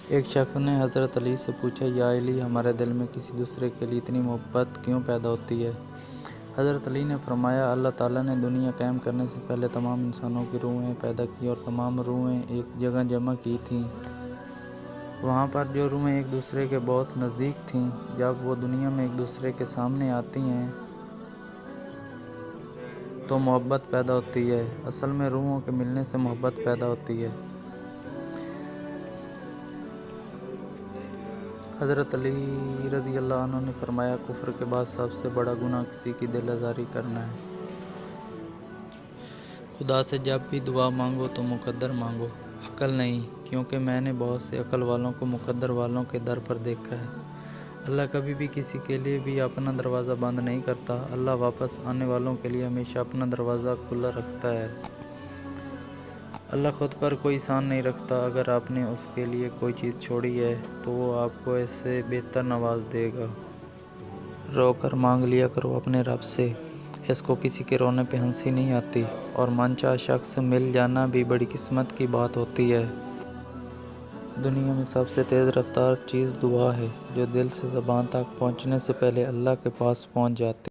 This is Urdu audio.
ایک شخص نے حضرت علی سے پوچھا، یا علی، ہمارے دل میں کسی دوسرے کے لیے اتنی محبت کیوں پیدا ہوتی ہے؟ حضرت علی نے فرمایا، اللہ تعالیٰ نے دنیا قائم کرنے سے پہلے تمام انسانوں کی روحیں پیدا کی اور تمام روحیں ایک جگہ جمع کی تھیں۔ وہاں پر جو روحیں ایک دوسرے کے بہت نزدیک تھیں، جب وہ دنیا میں ایک دوسرے کے سامنے آتی ہیں تو محبت پیدا ہوتی ہے۔ اصل میں روحوں کے ملنے سے محبت پیدا ہوتی ہے۔ حضرت علی رضی اللہ عنہ نے فرمایا، کفر کے بعد سب سے بڑا گناہ کسی کی دل آزاری کرنا ہے۔ خدا سے جب بھی دعا مانگو تو مقدر مانگو، عقل نہیں، کیونکہ میں نے بہت سے عقل والوں کو مقدر والوں کے در پر دیکھا ہے۔ اللہ کبھی بھی کسی کے لیے بھی اپنا دروازہ بند نہیں کرتا۔ اللہ واپس آنے والوں کے لیے ہمیشہ اپنا دروازہ کھلا رکھتا ہے۔ اللہ خود پر کوئی احسان نہیں رکھتا۔ اگر آپ نے اس کے لیے کوئی چیز چھوڑی ہے تو وہ آپ کو اس سے بہتر نواز دے گا۔ رو کر مانگ لیا کرو اپنے رب سے، اس کو کسی کے رونے پہ ہنسی نہیں آتی، اور من چاہا شخص سے مل جانا بھی بڑی قسمت کی بات ہوتی ہے۔ دنیا میں سب سے تیز رفتار چیز دعا ہے، جو دل سے زبان تک پہنچنے سے پہلے اللہ کے پاس پہنچ جاتی ہے۔